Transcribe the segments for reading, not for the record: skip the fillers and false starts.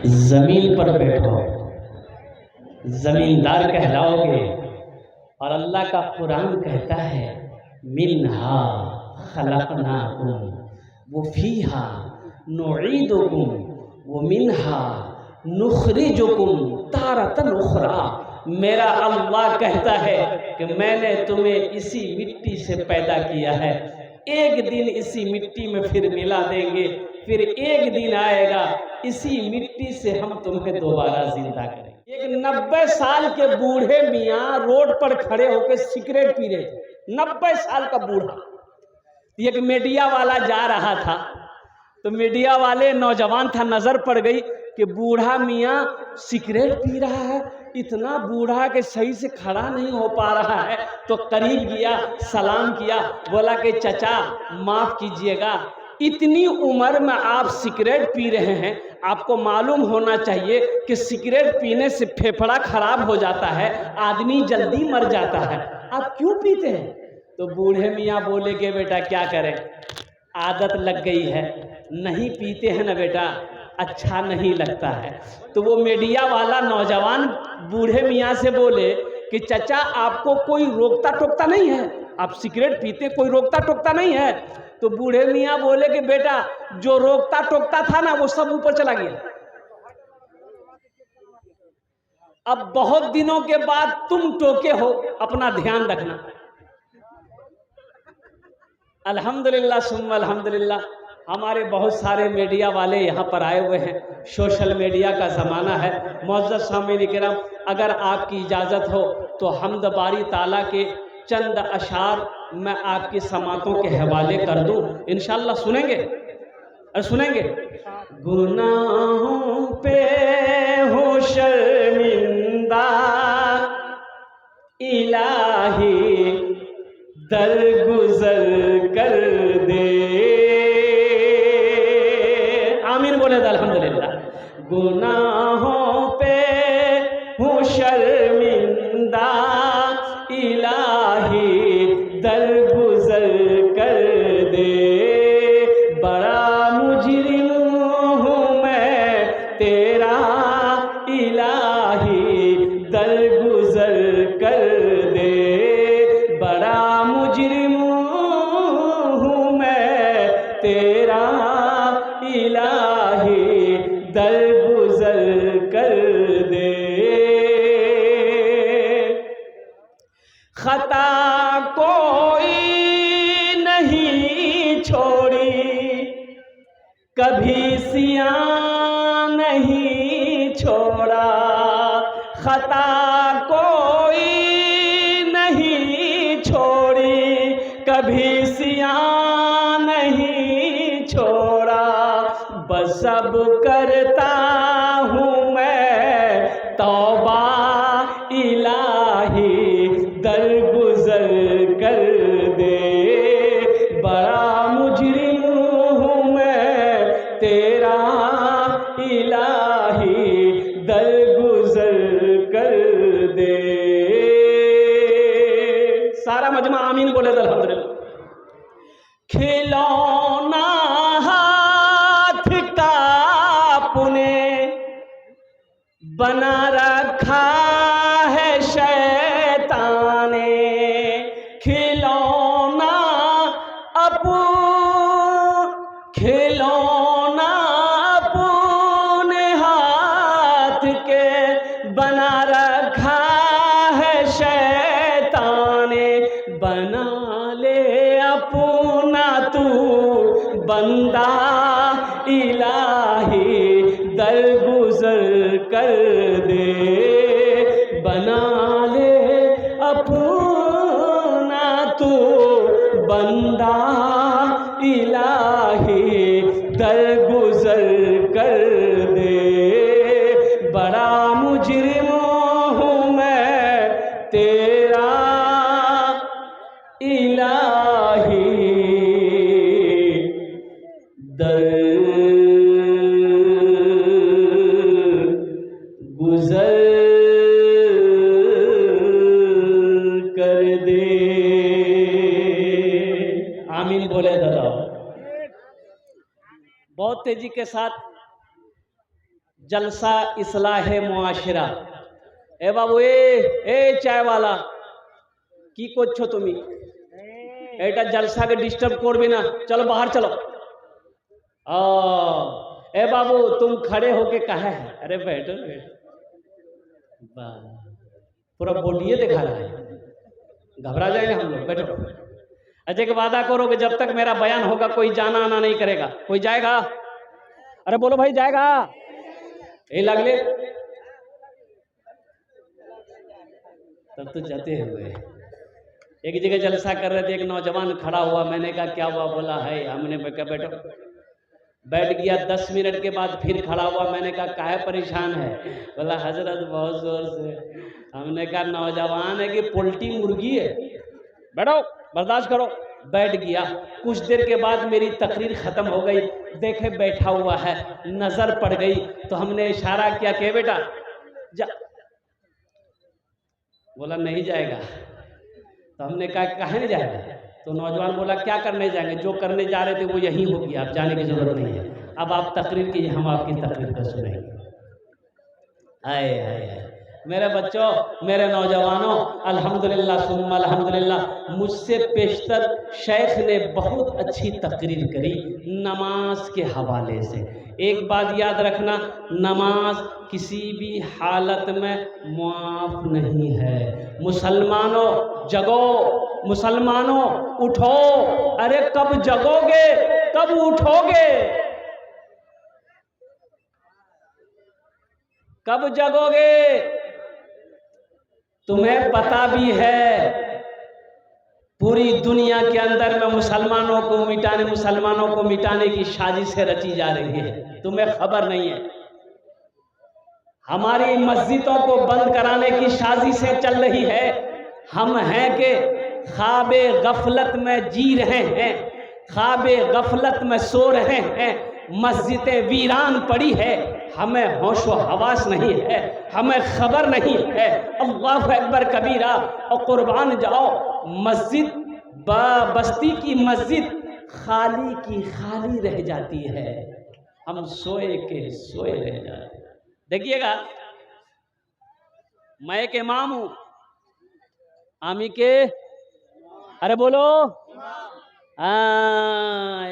जमीन पर बैठो, जमींदार कहलाओगे। और अल्लाह का कुरान कहता है मिन्हा खलकनाकुम व फीहा नुईदुकुम व मिन्हा नुखरिजुकुम तारतन उखरा। मेरा अल्लाह कहता है कि मैंने तुम्हें इसी मिट्टी से पैदा किया है, एक दिन इसी मिट्टी में फिर मिला देंगे, फिर एक दिन आएगा इसी मिट्टी से हम तुम्हें दोबारा जिंदा करेंगे। एक 90 साल के बूढ़े मियाँ रोड पर खड़े होकर सिगरेट पी रहे थे। 90 साल का बूढ़ा। एक मीडिया वाला जा रहा था तो मीडिया वाले नौजवान था, नजर पड़ गई कि बूढ़ा मियाँ सिगरेट पी रहा है, इतना बूढ़ा कि सही से खड़ा नहीं हो पा रहा है। तो करीब गया, सलाम किया, बोला कि चाचा माफ कीजिएगा, इतनी उम्र में आप सिगरेट पी रहे हैं, आपको मालूम होना चाहिए कि सिगरेट पीने से फेफड़ा खराब हो जाता है, आदमी जल्दी मर जाता है, आप क्यों पीते हैं? तो बूढ़े मियाँ बोले कि बेटा क्या करें, आदत लग गई है, नहीं पीते हैं ना बेटा, अच्छा नहीं लगता है। तो वो मीडिया वाला नौजवान बूढ़े मियाँ से बोले कि चाचा आपको कोई रोकता टोकता नहीं है, आप सिगरेट पीते, कोई रोकता टोकता नहीं है? तो बूढ़े मियाँ बोले कि बेटा जो रोकता टोकता था ना वो सब ऊपर चला गया, अब बहुत दिनों के बाद तुम टोके हो, अपना ध्यान रखना। अल्हम्दुलिल्लाह सुम्मा अल्हम्दुलिल्लाह, हमारे बहुत सारे मीडिया वाले यहाँ पर आए हुए हैं, सोशल मीडिया का ज़माना है। मुअज़्ज़ज़ सामीन किराम, अगर आपकी इजाज़त हो तो हम्द बारी ताला के चंद अशार मैं आपकी समातों के हवाले कर दूँ, इंशाअल्लाह सुनेंगे? अरे सुनेंगे? गुनाहों पे हो शर्मिंदा इलाही दरगुजर कर दे, आमीन बोले तो अल्हम्दुलिल्लाह। गुनाहों पे हूँ शर्मिंदा इलाही दरगुजर कर दे, बड़ा मुजरिम हूँ मैं तेरा इलाही दरगुजर कर दे, बड़ा मुजरिम हूँ मैं तेरा इलाही दरगुजर कर दे। खता कोई नहीं छोड़ी, कभी सियां नहीं छोड़ा, खता कोई नहीं छोड़ी, कभी सियां नहीं छोड़ा, बस अब करता हूँ मैं तौबा इलाही दरगुजर कर दे, बड़ा मुजरिम हूँ मैं तेरा इलाही दरगुजर कर दे। सारा मजमा आमीन बोले तो अल्हम्दुलिल्लाह। खिलौना हाथ का पुने बना रखा है शैतान ने, खिलौना अपने हाथ के बना रखा है शैतान ने, बना ले अपना तू बंदा इलाही दरगुजर कर दे, बना ले अपना तू बंदा इलाही दरगुजर कर दे, बड़ा मुजरिम हूँ मैं तेरा इलाही गुजर कर दे, आमीन बोले दादा। बहुत तेजी के साथ जलसा इस्लाह मुआशरा। ए बाबू ए चाय वाला की করছো তুমি? এটা जलसा के डिस्टर्ब করবে ना, चलो बाहर चलो। ए बाबू तुम खड़े होके कहा है? अरे बैठो बैठो। पूरा बॉडी दिखा रहा है, घबरा जाएंगे हम लोग। बैठो। अच्छा कि वादा करो कि जब तक मेरा बयान होगा कोई जाना आना नहीं करेगा। कोई जाएगा? अरे बोलो भाई जाएगा? ये लगले तब तो जाते हुए। एक जगह जलसा कर रहे थे, एक नौजवान खड़ा हुआ, मैंने कहा क्या हुआ? बोला है हमने कहा बैठो। बैठ गया, 10 मिनट के बाद फिर खड़ा हुआ, मैंने कहा काहे परेशान है? बोला हजरत बहुत जोर से। हमने कहा नौजवान है कि पोल्ट्री मुर्गी है? बैठो बर्दाश्त करो। बैठ गया। कुछ देर के बाद मेरी तकरीर खत्म हो गई, देखे बैठा हुआ है, नजर पड़ गई तो हमने इशारा किया कि बेटा जा। बोला नहीं जाएगा। तो हमने कहा कहाँ नहीं जाएगा? तो नौजवान बोला क्या करने जाएंगे? जो करने जा रहे थे वो यही हो गया, अब जाने की जरूरत नहीं है। अब आप तकरीर कीजिए, हम आपकी तकरीर को सुनेंगे। आए आए मेरे बच्चों, मेरे नौजवानों, अल्हम्दुलिल्लाह सुम्मा अल्हम्दुलिल्लाह, मुझसे पेशतर शेख ने बहुत अच्छी तकरीर करी नमाज के हवाले से। एक बात याद रखना, नमाज किसी भी हालत में मुआफ नहीं है। मुसलमानों जगो, मुसलमानों उठो। अरे कब जगोगे, कब उठोगे, कब जगोगे? तुम्हें पता भी है पूरी दुनिया के अंदर में मुसलमानों को मिटाने की साजिशें रची जा रही है, तुम्हें खबर नहीं है। हमारी मस्जिदों को बंद कराने की साजिशें चल रही है। हम हैं कि ख्वाबे गफलत में जी रहे हैं, ख्वाबे गफलत में सो रहे हैं। मस्जिदें वीरान पड़ी है, हमें होश व हवास नहीं है, हमें खबर नहीं है। अल्लाहु अकबर कबीरा। और कुर्बान जाओ, मस्जिद बस्ती की मस्जिद खाली की खाली रह जाती है, हम सोए के सोए रह जाते हैं। देखिएगा, मैं एक इमाम हूं, आमी के अरे बोलो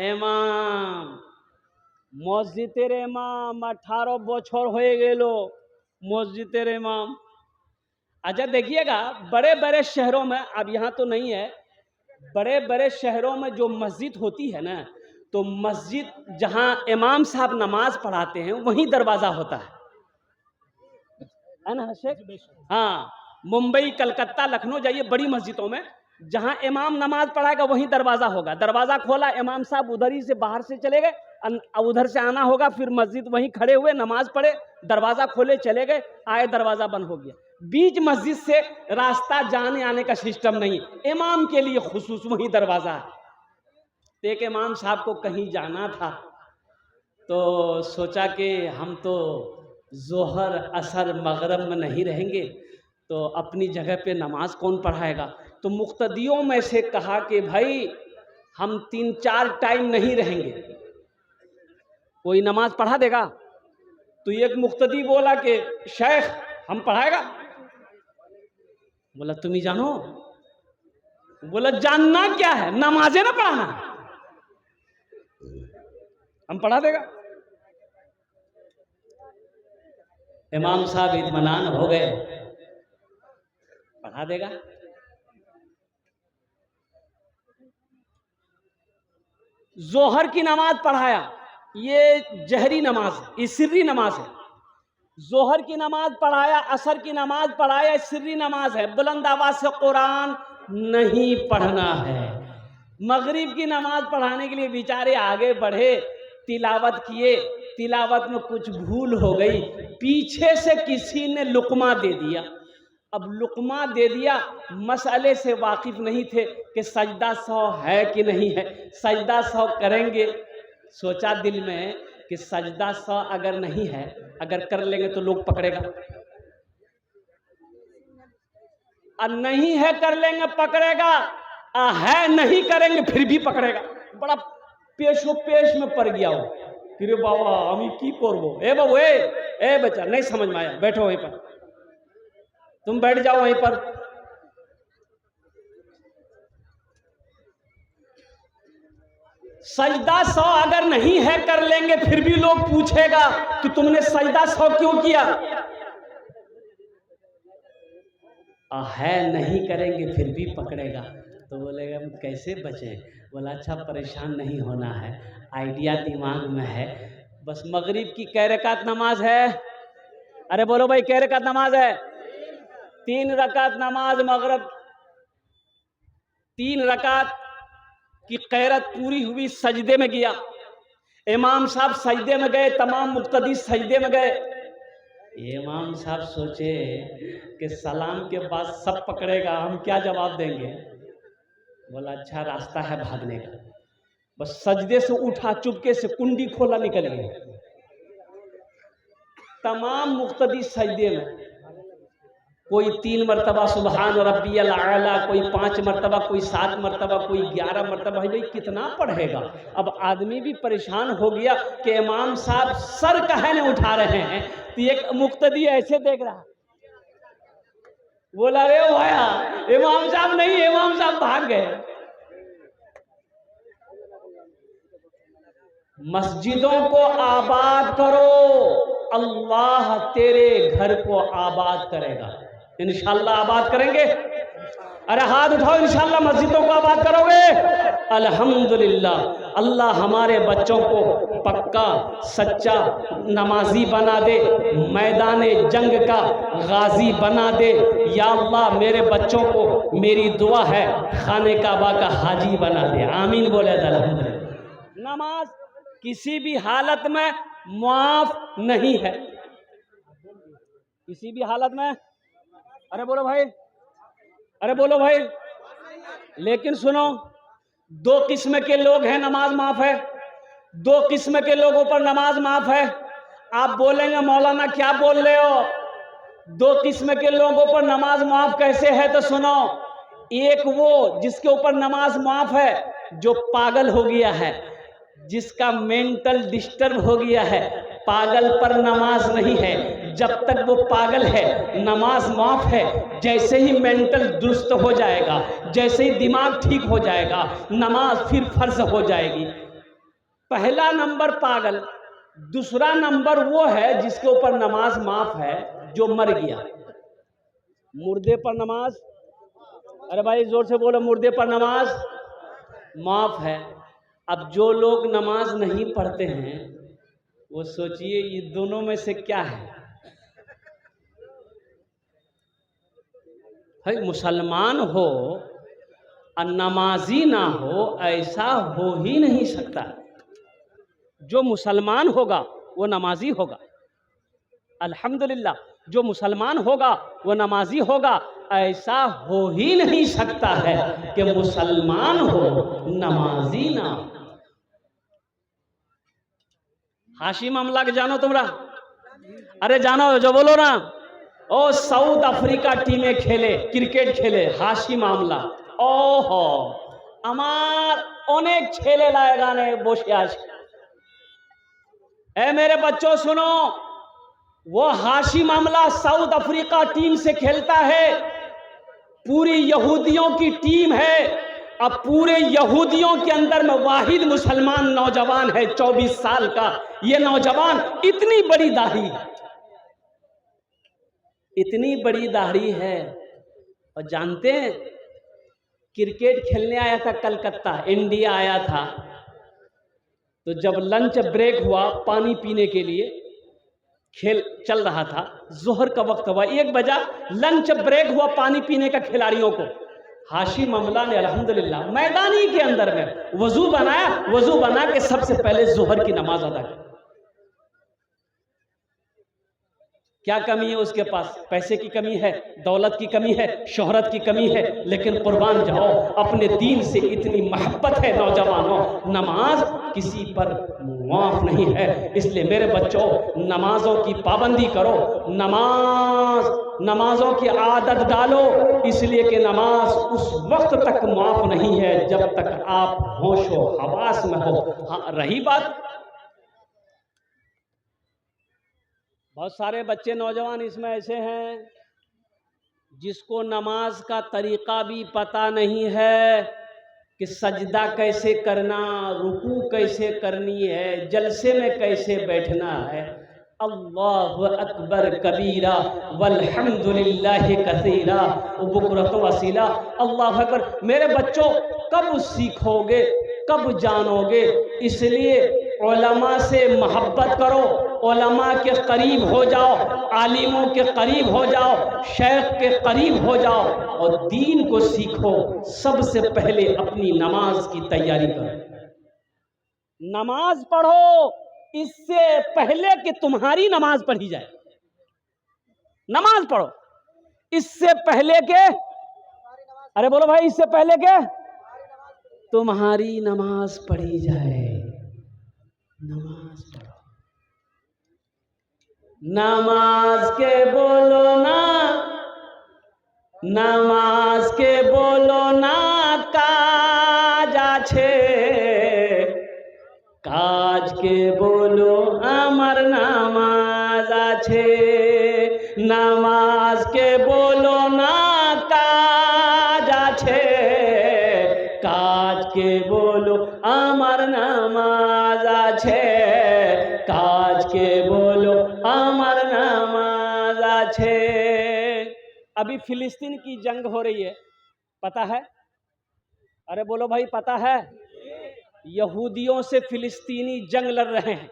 इमाम, मस्जिदेर इमाम 18 বছর হয়ে গেল मस्जिदेर इमाम। अच्छा देखिएगा, बड़े बड़े शहरों में, अब यहाँ तो नहीं है, बड़े बड़े शहरों में जो मस्जिद होती है ना, तो मस्जिद जहाँ इमाम साहब नमाज पढ़ाते हैं वहीं दरवाज़ा होता है ना शेख? हाँ, मुंबई कलकत्ता लखनऊ जाइए, बड़ी मस्जिदों में जहाँ इमाम नमाज पढ़ाएगा वहीं दरवाज़ा होगा। दरवाज़ा खोला, इमाम साहब उधर ही से बाहर से चले गए, उधर से आना होगा, फिर मस्जिद वहीं खड़े हुए, नमाज पढ़े, दरवाज़ा खोले चले गए, आए दरवाज़ा बंद हो गया। बीच मस्जिद से रास्ता जाने आने का सिस्टम नहीं, इमाम के लिए खुसूस वहीं दरवाज़ा है। तो एक इमाम साहब को कहीं जाना था, तो सोचा कि हम तो जोहर असर मगरब में नहीं रहेंगे, तो अपनी जगह पे नमाज कौन पढ़ाएगा? तो मुक्तदियों में से कहा कि भाई हम 3-4 टाइम नहीं रहेंगे, कोई नमाज पढ़ा देगा? तो एक मुक्तदी बोला कि शेख हम पढ़ाएगा। बोला तुम ही जानो। बोला जानना क्या है, नमाजें ना पढ़ाना, हम पढ़ा देगा। इमाम साहब इत्मीनान हो गए, पढ़ा देगा। जोहर की नमाज पढ़ाया, ये जहरी नमाज है, ये सिर्री नमाज है। जोहर की नमाज पढ़ाया, असर की नमाज पढ़ाया, सिर्री नमाज है, बुलंद आवाज से कुरान नहीं पढ़ना है। मगरिब की नमाज पढ़ाने के लिए बेचारे आगे बढ़े, तिलावत किए, तिलावत में कुछ भूल हो गई, पीछे से किसी ने लुकमा दे दिया। अब लुकमा दे दिया, मसले से वाकिफ नहीं थे कि सजदा 100 है कि नहीं है, सजदा 100 करेंगे। सोचा दिल में कि सजदा 100 अगर नहीं है, अगर कर लेंगे तो लोग पकड़ेगा, और नहीं है कर लेंगे पकड़ेगा, है नहीं करेंगे फिर भी पकड़ेगा। बड़ा पेशो पेश में पड़ गया हो कि बाबा हमें की करबो। ए बाबू ए बच्चा नहीं समझ में आया, बैठो वहीं पर, तुम बैठ जाओ वहीं पर। सजदा 100 अगर नहीं है कर लेंगे, फिर भी लोग पूछेगा कि तुमने सजदा 100 क्यों किया। है नहीं करेंगे फिर भी पकड़ेगा, तो बोलेगा हम कैसे बचें। बोला अच्छा परेशान नहीं होना है, आइडिया दिमाग में है। बस मगरिब की कै रकात नमाज है? अरे बोलो भाई कै रकात नमाज है? 3 रकात नमाज मगरिब, 3 रकात की कैरत पूरी हुई, सजदे में गया इमाम साहब, सजदे में गए, तमाम मुक्तदी सजदे में गए। इमाम साहब सोचे कि सलाम के बाद सब पकड़ेगा, हम क्या जवाब देंगे। बोला अच्छा रास्ता है भागने का। बस सजदे से उठा, चुपके से कुंडी खोला, निकल गया। तमाम मुक्तदी सजदे में, कोई 3 मरतबा सुबहान रब्बियल आला, कोई 5 मरतबा, कोई 7 मरतबा, कोई 11 मरतबा। भाई कितना पढ़ेगा। अब आदमी भी परेशान हो गया कि इमाम साहब सर कहे नहीं उठा रहे हैं। तो एक मुक्तदी ऐसे देख रहा, बोला रे भाया इमाम साहब नहीं, इमाम साहब भाग गए। मस्जिदों को आबाद करो, अल्लाह तेरे घर को आबाद करेगा। इंशाअल्लाह आबाद करेंगे। अरे हाथ उठाओ, इंशाअल्लाह मस्जिदों को आबाद करोगे। अल्हम्दुलिल्लाह, अल्लाह हमारे बच्चों को पक्का सच्चा नमाजी बना दे, मैदान जंग का गाजी बना दे। या अल्लाह मेरे बच्चों को, मेरी दुआ है, खाने काबा का हाजी बना दे। आमीन बोले अल्हम्दुलिल्लाह। नमाज किसी भी हालत में माफ नहीं है, किसी भी हालत में। अरे बोलो भाई, अरे बोलो भाई। लेकिन सुनो, 2 किस्म के लोग हैं नमाज माफ है, 2 किस्म के लोगों पर नमाज माफ है। आप बोलेंगे मौलाना क्या बोल रहे हो, 2 किस्म के लोगों पर नमाज माफ कैसे है। तो सुनो, एक वो जिसके ऊपर नमाज माफ है जो पागल हो गया है, जिसका मेंटल डिस्टर्ब हो गया है। पागल पर नमाज नहीं है, जब तक वो पागल है नमाज माफ है। जैसे ही मेंटल दुरुस्त हो जाएगा, जैसे ही दिमाग ठीक हो जाएगा, नमाज फिर फर्ज हो जाएगी। पहला नंबर पागल। दूसरा नंबर वो है जिसके ऊपर नमाज माफ है जो मर गया। मुर्दे पर नमाज, अरे भाई जोर से बोलो, मुर्दे पर नमाज माफ है। अब जो लोग नमाज नहीं पढ़ते हैं वो सोचिए ये दोनों में से क्या है। भाई मुसलमान हो और नमाजी ना हो, ऐसा हो ही नहीं सकता। जो मुसलमान होगा वो नमाजी होगा, अल्हम्दुलिल्लाह। जो मुसलमान होगा वो नमाजी होगा। ऐसा हो ही नहीं सकता है कि मुसलमान हो नमाजी ना हो। हाशी मामला के जानो तुमरा? अरे जानो जो बोलो ना। ओ साउथ अफ्रीका टीमें खेले, क्रिकेट खेले, हाशी मामला। ओहो আমার অনেক ছেলে লাগানে বসে আছে। ए मेरे बच्चों सुनो, वो हाशी मामला साउथ अफ्रीका टीम से खेलता है, पूरी यहूदियों की टीम है। अब पूरे यहूदियों के अंदर में वाहिद मुसलमान नौजवान है 24 साल का। ये नौजवान इतनी बड़ी दाढ़ी, इतनी बड़ी दाढ़ी है। और जानते हैं क्रिकेट खेलने आया था कलकत्ता, इंडिया आया था। तो जब लंच ब्रेक हुआ पानी पीने के लिए, खेल चल रहा था, जोहर का वक्त हुआ, 1 बजा, लंच ब्रेक हुआ पानी पीने का खिलाड़ियों को। हाशी मामला ने अल्हम्दुलिल्लाह मैदानी के अंदर में वजू बनाया, वजू बना के सबसे पहले जोहर की नमाज अदा की। क्या कमी है उसके पास? पैसे की कमी है, दौलत की कमी है, शोहरत की कमी है, लेकिन कुर्बान जाओ अपने दीन से इतनी मोहब्बत है नौजवानों। नमाज किसी पर माफ नहीं है। इसलिए मेरे बच्चों नमाजों की पाबंदी करो, नमाजों की आदत डालो, इसलिए कि नमाज उस वक्त तक माफ नहीं है जब तक आप होशो हवास में हो। हाँ, रही बात बहुत सारे बच्चे नौजवान इसमें ऐसे हैं जिसको नमाज का तरीक़ा भी पता नहीं है कि सजदा कैसे करना, रुकू कैसे करनी है, जलसे में कैसे बैठना है। अल्लाहु अकबर कबीरा वल्हम्दुलिल्लाहि कसीरा व बुकरतु वसीला। अल्लाहु अकबर। मेरे बच्चों, कब सीखोगे, कब जानोगे? इसलिए उलमा से मोहब्बत करो, उलमा के करीब हो जाओ, आलिमों के करीब हो जाओ, शेख के करीब हो जाओ और दीन को सीखो। सबसे पहले अपनी नमाज की तैयारी करो, नमाज पढ़ो इससे पहले कि तुम्हारी नमाज पढ़ी जाए। नमाज पढ़ो इससे पहले के, अरे बोलो भाई, इससे पहले के तुम्हारी नमाज पढ़ी जाए। नमाज पढ़ो, नमाज के बोलो ना, नमाज के बोलो ना काज आछे, काज के बोलो আমার নামাজ আছে। নামাজ के बोलो ना काज আছে, काज के बोलो আমার নামাজ আছে, काज के बोलो আমার নামাज আছে। अभी फिलिस्तीन की जंग हो रही है, पता है? अरे बोलो भाई, पता है? यहूदियों से फिलिस्तीनी जंग लड़ रहे हैं,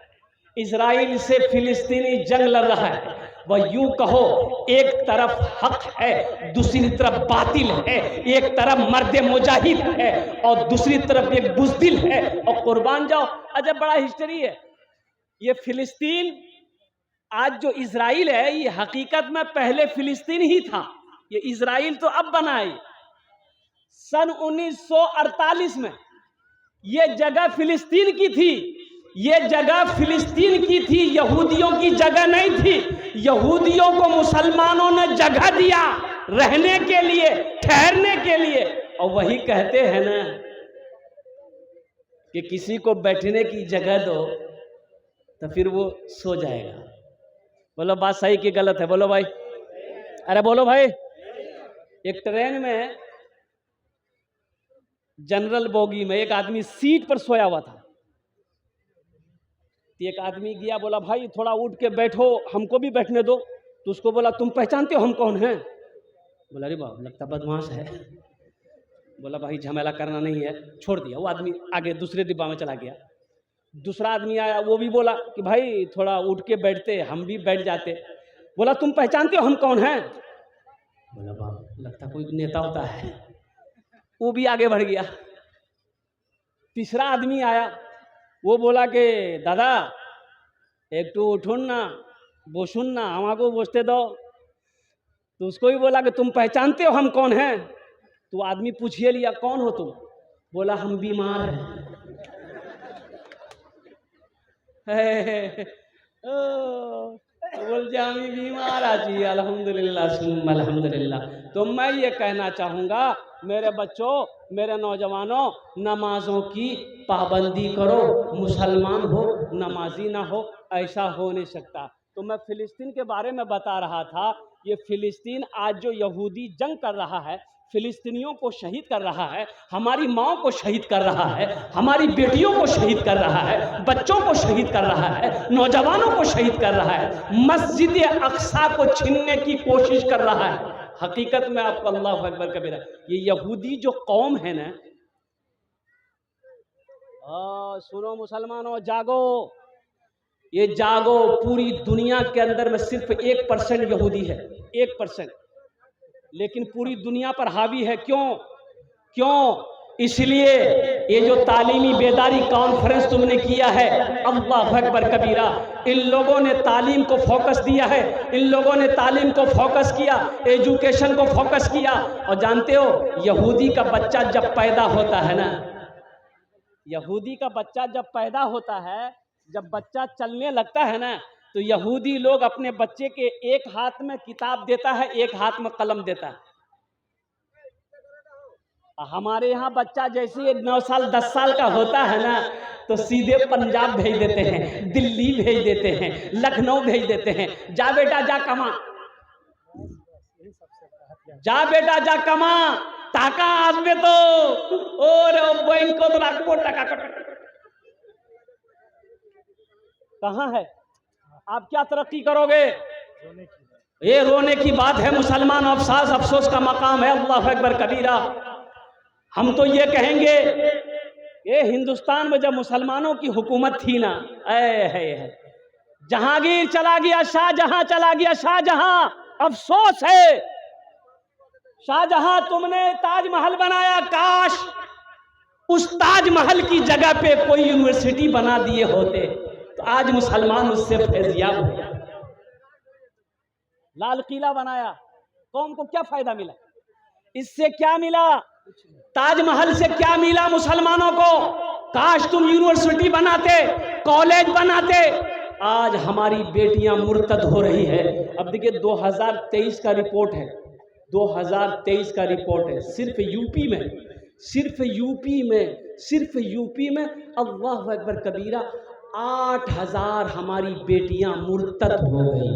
इजराइल से फिलिस्तीनी जंग लड़ रहा है। वह यूं कहो, एक तरफ हक है, दूसरी तरफ बातिल है, एक तरफ मर्द मुजाहिद है और दूसरी तरफ एक बुज़दिल है, और कुर्बान जाओ। अजब बड़ा हिस्ट्री है ये फिलिस्तीन। आज जो इजराइल है ये हकीकत में पहले फिलिस्तीन ही था, ये इजराइल तो अब बना है। सन 1948 में ये जगह फिलिस्तीन की थी, ये जगह फिलिस्तीन की थी, यहूदियों की जगह नहीं थी। यहूदियों को मुसलमानों ने जगह दिया रहने के लिए, ठहरने के लिए, और वही कहते हैं ना कि किसी को बैठने की जगह दो तो फिर वो सो जाएगा। बोलो बात सही कि गलत है? बोलो भाई, अरे बोलो भाई। एक ट्रेन में जनरल बोगी में एक आदमी सीट पर सोया हुआ था। एक आदमी गया, बोला भाई थोड़ा उठ के बैठो, हमको भी बैठने दो। तो उसको बोला, तुम पहचानते हो हम कौन हैं? बोला अरे बाप, लगता बदमाश है। बोला भाई झमेला करना नहीं है, छोड़ दिया। वो आदमी आगे दूसरे डिब्बा में चला गया। दूसरा आदमी आया, वो भी बोला कि भाई थोड़ा उठ के बैठते, हम भी बैठ जाते। बोला तुम पहचानते हो हम कौन हैं? बोला बाप, लगता कोई नेता होता है। वो भी आगे बढ़ गया। तीसरा आदमी आया, वो बोला कि दादा एक तो उठुन ना, बसुन ना, हमको बसते दो। तो उसको भी बोला कि तुम पहचानते हो हम कौन हैं? तो आदमी पूछिए लिया, कौन हो तुम? बोला हम बीमार हैं। बोल जा हम बीमार आजी, अल्हम्दुलिल्लाह अल्हम्दुलिल्लाह। तो मैं ये कहना चाहूँगा मेरे बच्चों, मेरे नौजवानों, नमाजों की पाबंदी करो। मुसलमान हो नमाजी ना हो, ऐसा हो नहीं सकता। तो मैं फिलिस्तीन के बारे में बता रहा था। ये फिलिस्तीन आज जो यहूदी जंग कर रहा है, फिलिस्तीनियों को शहीद कर रहा है, हमारी माँ को शहीद कर रहा है, हमारी बेटियों को शहीद कर रहा है, बच्चों को शहीद कर रहा है, नौजवानों को शहीद कर रहा है, मस्जिद अक्सा को छीनने की कोशिश कर रहा है। हकीकत में आपको अल्लाह अकबर कबीरा, ये यहूदी जो कौम है ना, सुनो मुसलमानों, जागो, ये जागो। पूरी दुनिया के अंदर में सिर्फ 1% यहूदी है, 1%, लेकिन पूरी दुनिया पर हावी है। क्यों? इसलिए ये जो तालीमी बेदारी कॉन्फ्रेंस तुमने किया है, अल्लाह अकबर कबीरा, इन लोगों ने तालीम को फोकस दिया है, इन लोगों ने तालीम को फोकस किया, एजुकेशन को फोकस किया। और जानते हो, यहूदी का बच्चा जब पैदा होता है ना, यहूदी का बच्चा जब पैदा होता है, जब बच्चा चलने लगता है ना, तो यहूदी लोग अपने बच्चे के एक हाथ में किताब देता है, एक हाथ में कलम देता है। हमारे यहाँ बच्चा जैसे 9 साल 10 साल का होता है ना, तो सीधे पंजाब भेज देते हैं, दिल्ली भेज देते हैं, लखनऊ भेज देते हैं, जा बेटा जा कमा, जा बेटा जा कमा, टाका आसबे तो और बैंक को तो रखो टाका। कहाँ है? आप क्या तरक्की करोगे? ये रोने की बात है मुसलमान, अफसास अफसोस का मकाम है। अल्लाह अकबर कबीरा। हम तो ये कहेंगे, ये हिंदुस्तान में जब मुसलमानों की हुकूमत थी ना, है जहांगीर चला गया, शाहजहां चला गया, शाहजहां, अफसोस है शाहजहां तुमने ताजमहल बनाया, काश उस ताजमहल की जगह पे कोई यूनिवर्सिटी बना दिए होते तो आज मुसलमान उससे फैजियाब हो गया। लाल किला बनाया, कौम को क्या फायदा मिला? इससे क्या मिला? ताजमहल से क्या मिला मुसलमानों को? काश तुम यूनिवर्सिटी बनाते, कॉलेज बनाते। आज हमारी बेटियां मुर्तद हो रही है। अब देखिए 2023 का रिपोर्ट है, 2023 का रिपोर्ट है, सिर्फ यूपी में अल्लाह अकबर कबीरा 8000 हमारी बेटियां मुर्तद हो गई।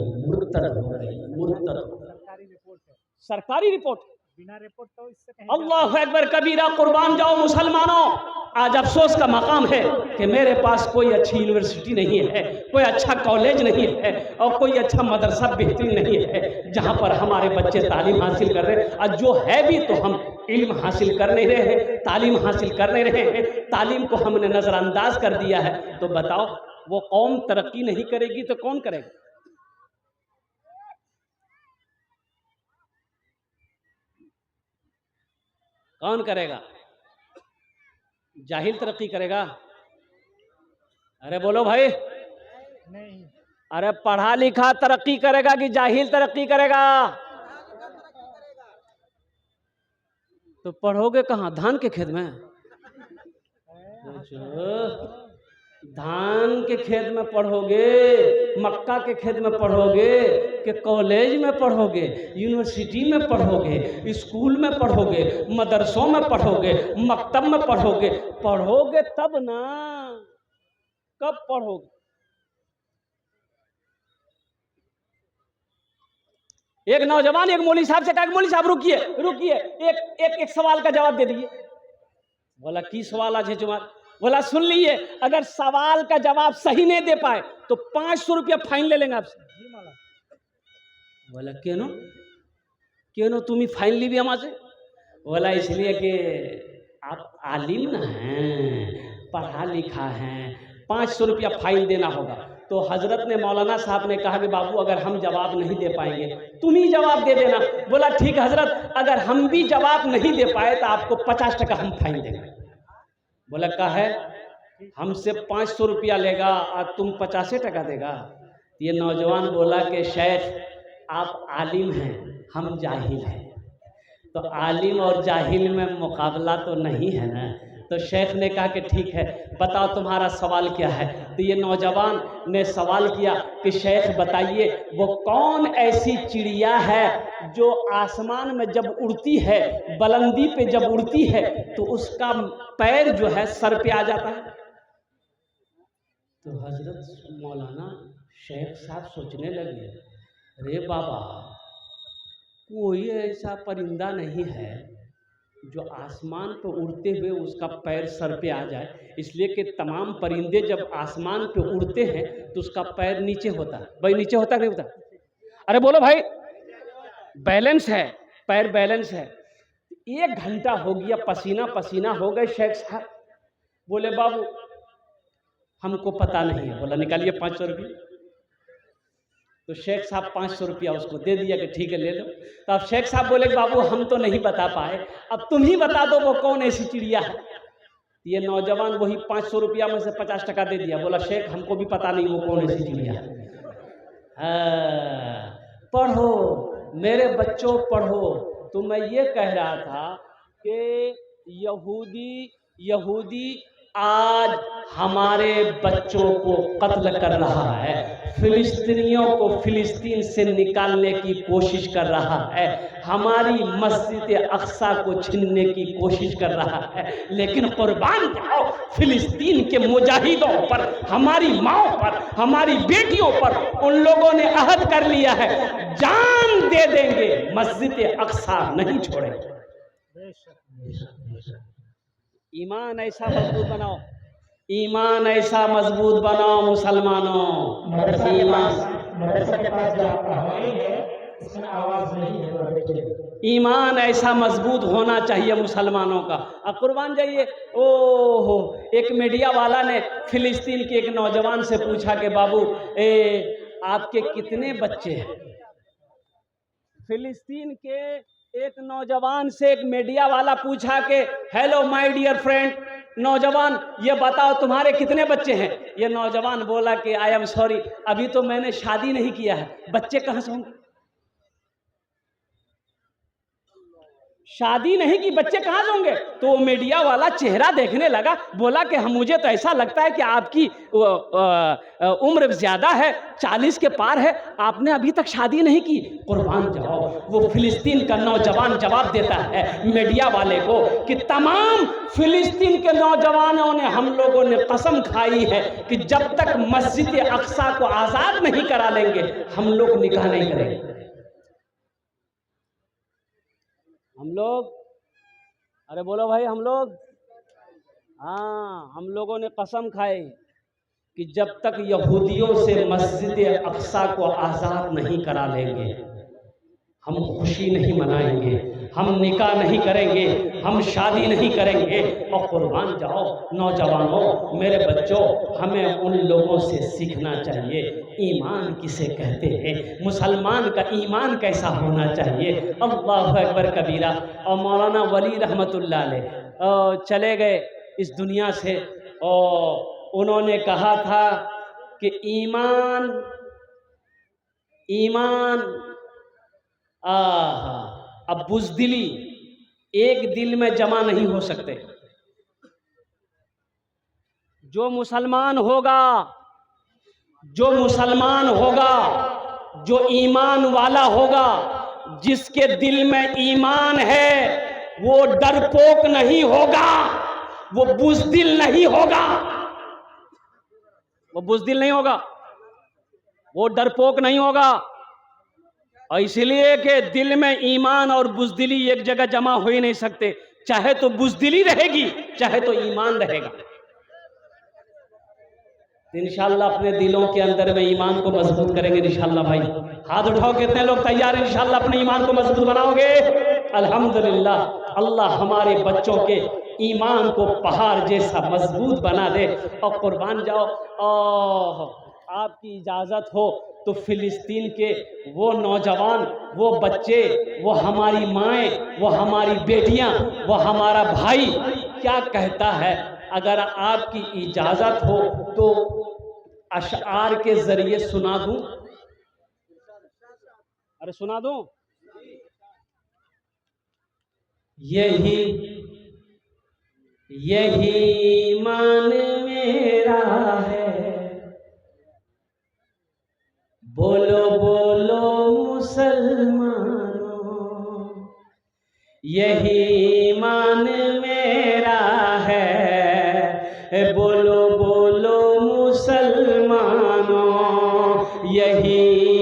सरकारी रिपोर्ट, बिना रिपोर्ट तो इससे अल्लाह अकबर कबीरा। कुर्बान जाओ मुसलमानों। आज अफसोस का मकाम है कि मेरे पास कोई अच्छी यूनिवर्सिटी नहीं है, कोई अच्छा कॉलेज नहीं है और कोई अच्छा मदरसा बेहतरीन नहीं है जहां पर हमारे बच्चे तालीम हासिल कर रहे हैं। और जो है भी तो हम इल्म हासिल कर नहीं रहे हैं, तालीम हासिल कर नहीं रहे हैं, तालीम को हमने नजरअंदाज कर दिया है। तो बताओ वो कौम तरक्की नहीं करेगी तो कौन करेगा? कौन करेगा? जाहिल तरक्की करेगा? अरे बोलो भाई, नहीं। अरे पढ़ा लिखा तरक्की करेगा कि जाहिल तरक्की करेगा? तो पढ़ोगे कहाँ? धान के खेत में? धान के खेत में पढ़ोगे, मक्का के खेत में पढ़ोगे कि कॉलेज में पढ़ोगे, यूनिवर्सिटी में पढ़ोगे, स्कूल में पढ़ोगे, मदरसों में पढ़ोगे, मकतब में पढ़ोगे? पढ़ोगे तब ना, कब पढ़ोगे? एक नौजवान एक मौलवी साहब से कहा, मौलवी साहब रुकिए, एक सवाल का जवाब दे दीजिए। बोला की सवाल आज है जवाब? बोला सुन लीजिए, अगर सवाल का जवाब सही नहीं दे पाए तो 500 रुपया फाइन ले लेंगे आपसे। बोला क्यों तुम्हें फाइन ली भी हमारे? बोला इसलिए कि आप आलिम ना हैं, पढ़ा लिखा हैं, 500 रुपया फाइन देना होगा। तो हजरत ने, मौलाना साहब ने कहा कि बाबू अगर हम जवाब नहीं दे पाएंगे तुम ही जवाब दे देना। बोला ठीक हजरत, अगर हम भी जवाब नहीं दे पाए तो आपको 50 टका हम फाइन देंगे। बोला का है? हमसे 500 रुपया लेगा और तुम 50 टका देगा? ये नौजवान बोला कि शेख आप आलिम हैं, हम जाहिल हैं, तो आलिम और जाहिल में मुकाबला तो नहीं है ना। तो शेख ने कहा कि ठीक है, बताओ तुम्हारा सवाल क्या है? तो ये नौजवान ने सवाल किया कि शेख बताइए वो कौन ऐसी चिड़िया है जो आसमान में जब उड़ती है, बुलंदी पे जब उड़ती है तो उसका पैर जो है सर पे आ जाता है? तो हजरत मौलाना शेख साहब सोचने लगे, अरे बाबा कोई ऐसा परिंदा नहीं है जो आसमान पर उड़ते हुए उसका पैर सर पे आ जाए, इसलिए कि तमाम परिंदे जब आसमान पे उड़ते हैं तो उसका पैर नीचे होता है। भाई नीचे होता नहीं होता? अरे बोलो भाई, बैलेंस है, पैर बैलेंस है। 1 घंटा हो गया, पसीना पसीना हो गए शेख साहब। बोले बाबू हमको पता नहीं है। बोला निकालिए 500 रुपये। तो शेख साहब 500 रुपया उसको दे दिया कि ठीक है ले लो। तो अब शेख साहब बोले बाबू हम तो नहीं बता पाए, अब तुम ही बता दो वो कौन ऐसी चिड़िया है। ये नौजवान वही 500 रुपया में से 50 टका दे दिया। बोला शेख हमको भी पता नहीं वो कौन ऐसी चिड़िया है। पढ़ो मेरे बच्चों पढ़ो। तो मैं ये कह रहा था कि यहूदी आज हमारे बच्चों को कत्ल कर रहा है, फिलिस्तीनियों को फिलिस्तीन से निकालने की कोशिश कर रहा है, हमारी मस्जिद अक्सा को छीनने की कोशिश कर रहा है। लेकिन कुर्बान जाओ फिलिस्तीन के मुजाहिदों पर, हमारी माओ पर, हमारी बेटियों पर उन लोगों ने अहद कर लिया है, जान दे देंगे, मस्जिद अक्सा नहीं छोड़ेंगे। ईमान ऐसा मजबूत बनाओ, ईमान ऐसा मजबूत बनाओ मुसलमानों। मदरसा के पास जो आप पढ़ाएंगे इसमें आवाज नहीं है, ईमान ऐसा मजबूत होना चाहिए मुसलमानों का। अब कुर्बान जाइए, ओहो, एक मीडिया वाला ने फिलिस्तीन के एक नौजवान से पूछा कि बाबू आपके कितने बच्चे हैं। फिलिस्तीन के एक नौजवान से एक मीडिया वाला पूछा कि हेलो माय डियर फ्रेंड, नौजवान ये बताओ तुम्हारे कितने बच्चे हैं। ये नौजवान बोला कि आई एम सॉरी, अभी तो मैंने शादी नहीं किया है, बच्चे कहाँ से होंगे। शादी नहीं की, बच्चे कहाँ से होंगे। तो वो मीडिया वाला चेहरा देखने लगा, बोला कि हम, मुझे तो ऐसा लगता है कि आपकी उम्र ज्यादा है, 40 के पार है, आपने अभी तक शादी नहीं की। कुर्बान जाओ, वो फिलिस्तीन का नौजवान जवाब देता है मीडिया वाले को कि तमाम फिलिस्तीन के नौजवानों ने, हम लोगों ने कसम खाई है कि जब तक मस्जिद अक्सा को आजाद नहीं करा लेंगे हम लोग निकाह नहीं करेंगे। हम लोग, अरे बोलो भाई, हम लोग, हाँ, हम लोगों ने कसम खाई कि जब तक यहूदियों से मस्जिद अक्सा को आज़ाद नहीं करा लेंगे हम खुशी नहीं मनाएंगे, हम निकाह नहीं करेंगे, हम शादी नहीं करेंगे। और कुर्बान जाओ नौजवानों, मेरे बच्चों, हमें उन लोगों से सीखना चाहिए ईमान किसे कहते हैं, मुसलमान का ईमान कैसा होना चाहिए। अल्लाहु अकबर कबीरा। और मौलाना वली रहमतुल्लाह अलैह चले गए इस दुनिया से, और उन्होंने कहा था कि ईमान अब बुज़दिली एक दिल में जमा नहीं हो सकते। जो मुसलमान होगा, जो ईमान वाला होगा, जिसके दिल में ईमान है, वो डरपोक नहीं होगा, वो बुज़दिल नहीं होगा, वो डरपोक नहीं होगा। और इसलिए कि दिल में ईमान और बुज़दिली एक जगह जमा हो ही नहीं सकते, चाहे तो बुज़दिली रहेगी, चाहे तो ईमान रहेगा। इंशाअल्लाह अपने दिलों के अंदर में ईमान को मजबूत करेंगे इंशाअल्लाह। भाई हाथ उठाओ, कितने लोग तैयार हैं इंशाअल्लाह अपने ईमान को मजबूत बनाओगे। अल्हम्दुलिल्लाह, अल्लाह हमारे बच्चों के ईमान को पहाड़ जैसा मजबूत बना दे। और कुर्बान जाओ, आपकी इजाज़त हो तो फिलिस्तीन के वो नौजवान, वो बच्चे, वो हमारी माएँ, वो हमारी बेटियां, वो हमारा भाई क्या कहता है, अगर आपकी इजाज़त हो तो अशआर के जरिए सुना दूं। अरे सुना दूं। यही ईमान मेरा है, बोलो बोलो मुसलमानों, यही ईमान मेरा है, बोलो बोलो मुसलमानों, यही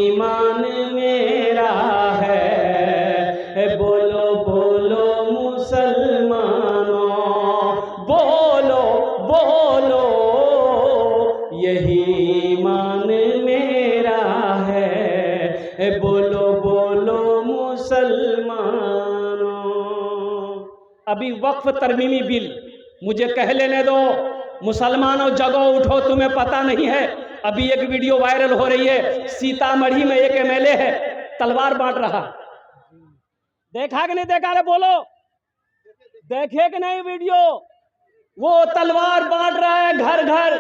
ईमान मेरा है, बोलो बोलो मुसलमानों, बोलो बोलो यही ईमान मेरा है, बोलो बोलो मुसलमानों। अभी वक्फ तरमीमी बिल मुझे कह लेने दो, मुसलमानों जगो उठो, तुम्हें पता नहीं है। अभी एक वीडियो वायरल हो रही है, सीतामढ़ी में एक एमएलए है, तलवार बांट रहा। देखा कि नहीं देखा? अरे बोलो, देखे कि नहीं वीडियो? वो तलवार बांट रहा है घर घर।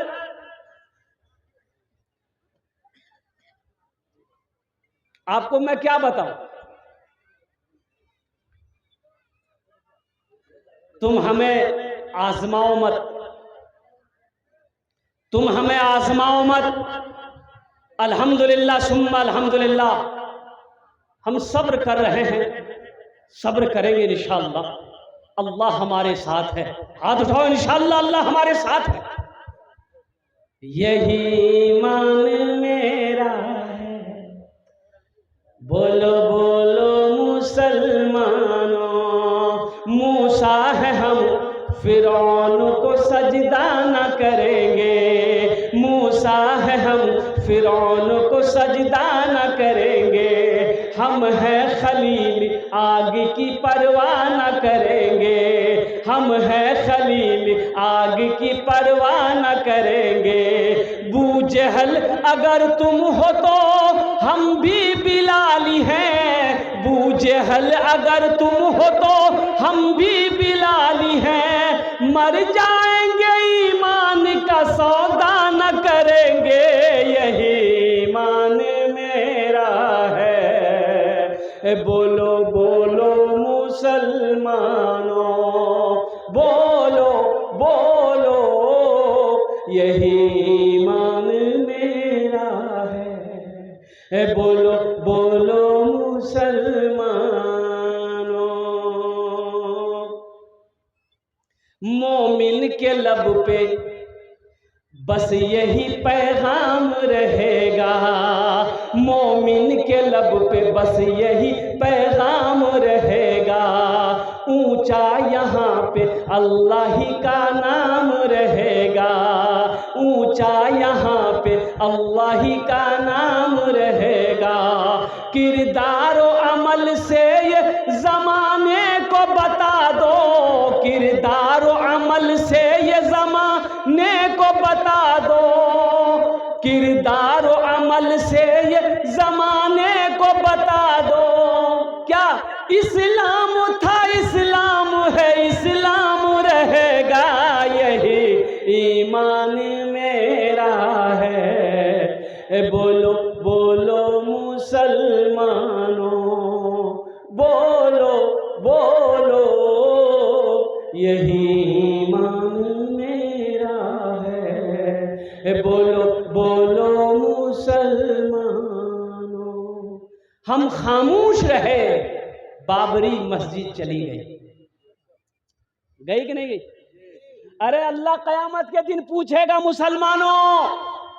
आपको मैं क्या बताऊं, तुम हमें आजमाओ मत, तुम हमें आजमाओ मत। अल्हम्दुलिल्लाह सुम्मा अल्हम्दुलिल्लाह, हम सब्र कर रहे हैं, सब्र करेंगे इंशाअल्लाह, अल्लाह हमारे साथ है। हाथ उठाओ, इंशाअल्लाह अल्लाह हमारे साथ है। यही ईमान मेरा है, बोलो बोलो मुसलमानों, मूसा है हम फिरौन को सजदा न करेंगे, मूसा है हम फिरौन को सजदा न करेंगे, हम हैं खलील आग की परवाह न करेंगे, हम हैं खलील आग की परवाह न करेंगे। बू जहल अगर तुम हो तो हम भी बिलाली हैं, बू जहल अगर तुम हो तो हम भी बिलाली हैं, मर जाएंगे ईमान का सौदा न करेंगे, यही ईमान मेरा है। बोलो बोलो मुसलमानों, बोलो बोलो, यही ईमान मेरा है। बोलो बोलो मुसलमानों। मोमिन के लब पे बस यही पैगाम रहेगा, मोमिन के लब पे बस यही पैगाम रहेगा, ऊंचा यहाँ पे अल्लाह ही का नाम रहेगा, ऊंचा यहाँ पे अल्लाह ही का नाम रहेगा। किरदार और अमल से ये ज़माने को बता दो, किरदार और अमल से ये ज़माने को बता दो, किरदार और अमल से ये ज़माने को बता दो। क्या इस्लाम था, इस्लाम है, इस्लाम रहेगा, यही ईमान मेरा है। बोलो बोलो मुसलमानों, बोलो बोलो, यही ईमान मेरा है। बोलो बोलो मुसलमानों। हम खामोश रहे, बाबरी मस्जिद चली गई, गई कि नहीं गई? अरे अल्लाह कयामत के दिन पूछेगा मुसलमानों,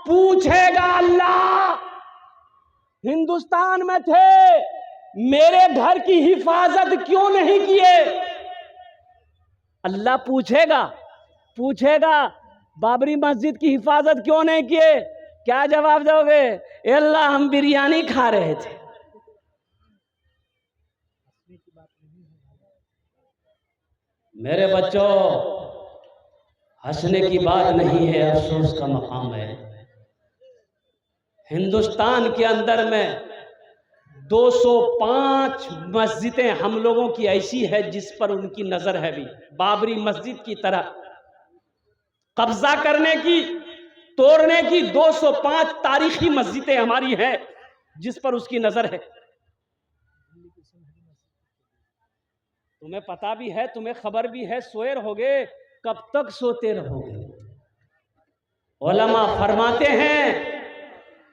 पूछेगा अल्लाह, हिंदुस्तान में थे, मेरे घर की हिफाजत क्यों नहीं किए? अल्लाह पूछेगा, पूछेगा बाबरी मस्जिद की हिफाजत क्यों नहीं किए? क्या जवाब दोगे? अल्लाह हम बिरयानी खा रहे थे। मेरे बच्चों, हंसने की बात नहीं है, अफसोस का मकाम है। हिंदुस्तान के अंदर में 205 मस्जिदें हम लोगों की ऐसी है जिस पर उनकी नजर है भी, बाबरी मस्जिद की तरह कब्जा करने की, तोड़ने की 205 तारीखी मस्जिदें हमारी हैं जिस पर उसकी नजर है। तुम्हें पता भी है, तुम्हें खबर भी है, सोए रहोगे, कब तक सोते रहोगे? उलमा फरमाते हैं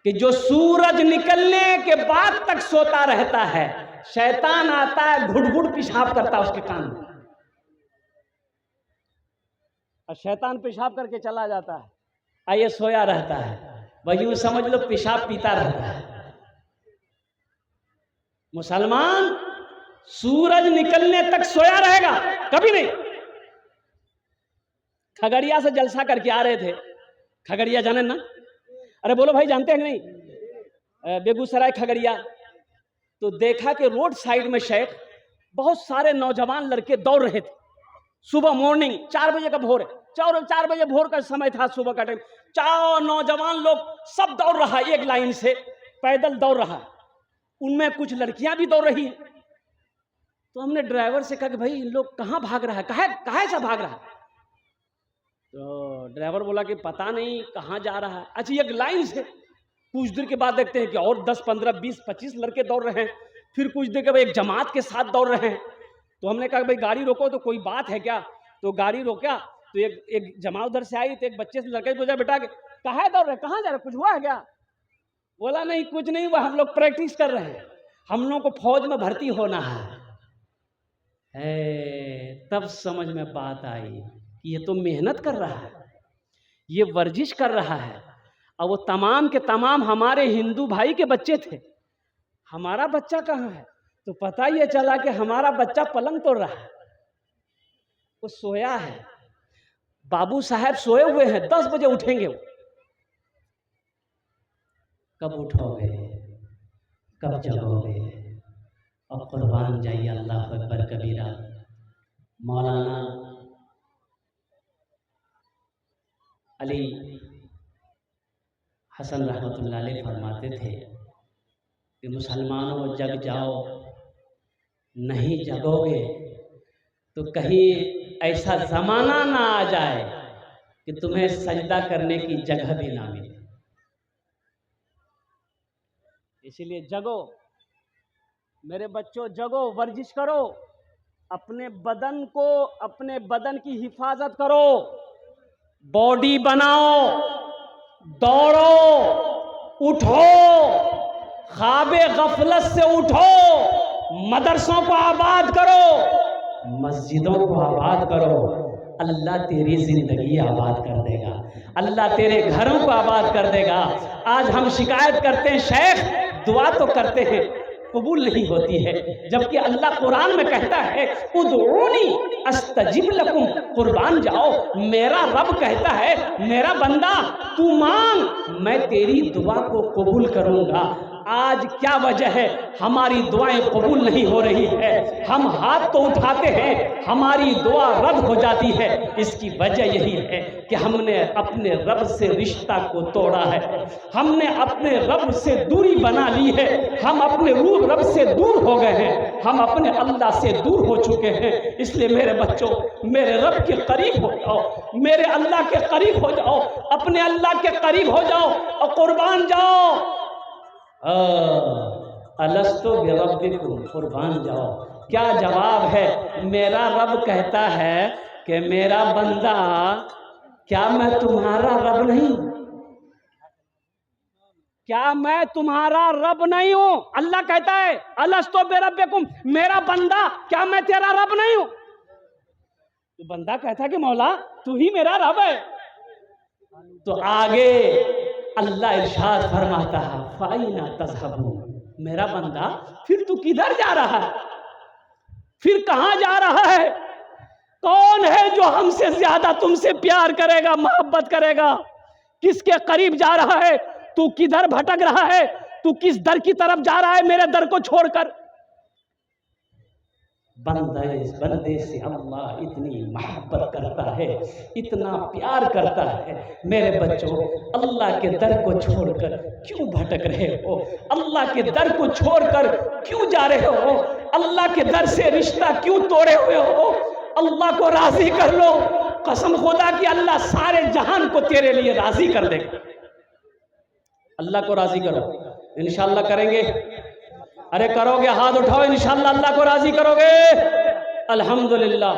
कि जो सूरज निकलने के बाद तक सोता रहता है, शैतान आता है, घुट घुट पेशाब करता है उसके कान में, और शैतान पेशाब करके चला जाता है, आइए सोया रहता है, वही यूं समझ लो पेशाब पीता रहता है। मुसलमान सूरज निकलने तक सोया रहेगा, कभी नहीं। खगड़िया से जलसा करके आ रहे थे, खगड़िया जाने ना? अरे बोलो भाई, जानते हैं कि नहीं? बेगूसराय खगड़िया। तो देखा कि रोड साइड में शेख बहुत सारे नौजवान लड़के दौड़ रहे थे, सुबह मॉर्निंग 4 बजे का भोर है, 4 बजे भोर का समय था, सुबह का टाइम। 4 नौजवान लोग सब दौड़ रहा है, एक लाइन से पैदल दौड़ रहा है, उनमें कुछ लड़कियां भी दौड़ रही हैं। तो हमने ड्राइवर से कहा कि भाई इन लोग कहाँ भाग रहा है, कहाँ से भाग रहा है? तो ड्राइवर बोला कि पता नहीं कहाँ जा रहा है। अच्छा, एक लाइन से कुछ देर के बाद देखते हैं कि और 10, 15, 20, 25 लड़के दौड़ रहे हैं, फिर कुछ देर के बाद एक जमात के साथ दौड़ रहे हैं। तो हमने कहा भाई गाड़ी रोको, तो कोई बात है क्या? तो गाड़ी रोका, तो एक जमात उधर से आई, तो एक बच्चे से लड़के पूछा, बेटा काहे दौड़ रहे, कहाँ जा रहे, कुछ हुआ है क्या? बोला नहीं कुछ नहीं हुआ, हम लोग प्रैक्टिस कर रहे हैं, हम लोग को फौज में भर्ती होना है। तब समझ में बात आई कि ये तो मेहनत कर रहा है, ये वर्जिश कर रहा है, और वो तमाम के तमाम हमारे हिंदू भाई के बच्चे थे। हमारा बच्चा कहाँ है? तो पता ये चला कि हमारा बच्चा पलंग तोड़ रहा है, वो सोया है, बाबू साहब सोए हुए हैं, 10 बजे उठेंगे वो। कब उठोगे, कब जगोगे? और कुर्बान जाइए, अल्लाह अकबर कबीरा। मौलाना अली हसन रहमतुल्लाह अलैह फरमाते थे कि मुसलमानों जग जाओ, नहीं जगोगे तो कहीं ऐसा ज़माना ना आ जाए कि तुम्हें सजदा करने की जगह भी ना मिले। इसीलिए जगो मेरे बच्चों, जगो, वर्जिश करो, अपने बदन को, अपने बदन की हिफाजत करो, बॉडी बनाओ, दौड़ो, उठो, ख्वाबे गफलत से उठो, मदरसों को आबाद करो, मस्जिदों को आबाद करो। अल्लाह तेरी जिंदगी आबाद कर देगा, अल्लाह तेरे घरों को आबाद कर देगा। आज हम शिकायत करते हैं, शेख दुआ तो करते हैं, कबूल नहीं होती है, जबकि अल्लाह कुरान में कहता है उदऊनी अस्तजिब लकुम, कुर्बान जाओ, मेरा रब कहता है मेरा बंदा तू मांग, मैं तेरी दुआ को कबूल करूंगा। आज क्या वजह है हमारी दुआएं कबूल नहीं हो रही है? हम हाथ तो उठाते हैं, हमारी दुआ रद्द हो जाती है। इसकी वजह यही है कि हमने अपने रब से रिश्ता को तोड़ा है, हमने अपने रब से दूरी बना ली है, हम अपने रूह रब से दूर हो गए हैं, हम अपने अल्लाह से दूर हो चुके हैं। इसलिए मेरे बच्चों, मेरे रब के करीब हो जाओ, मेरे अल्लाह के करीब हो जाओ, अपने अल्लाह के करीब हो जाओ और कुर्बान जाओ। अलस्तो बिरब्बिकुम, कुर्बान जाओ। क्या जवाब है? मेरा रब कहता है कि मेरा बंदा, क्या मैं तुम्हारा रब नहीं? क्या मैं तुम्हारा रब नहीं हूं? अल्लाह कहता है अलस्तो बिरब्बिकुम, मेरा बंदा, क्या मैं तेरा रब नहीं हूं? तो बंदा कहता है कि मौला तू ही मेरा रब है। तो आगे अल्लाह इरशाद फरमाता है फाइना तज़हबून, मेरा बंदा फिर तू किधर जा रहा है, फिर कहां जा रहा है? कौन है जो हमसे ज्यादा तुमसे प्यार करेगा, मोहब्बत करेगा? किसके करीब जा रहा है? तू किधर भटक रहा है? तू किस दर की तरफ जा रहा है मेरे दर को छोड़कर? बंदे से अल्लाह इतनी मोहब्बत करता है, इतना प्यार करता है। मेरे बच्चों, अल्लाह के दर को छोड़कर क्यों भटक रहे हो? अल्लाह के दर को छोड़कर क्यों जा रहे हो? अल्लाह के दर से रिश्ता क्यों तोड़े हुए हो? अल्लाह को राजी कर लो, कसम खुदा की अल्लाह सारे जहान को तेरे लिए राजी कर देगा। अल्लाह को राजी करो, इंशाअल्लाह करेंगे। अरे करोगे, हाथ उठाओ, इंशाअल्लाह अल्लाह को राजी करोगे। अल्हम्दुलिल्लाह।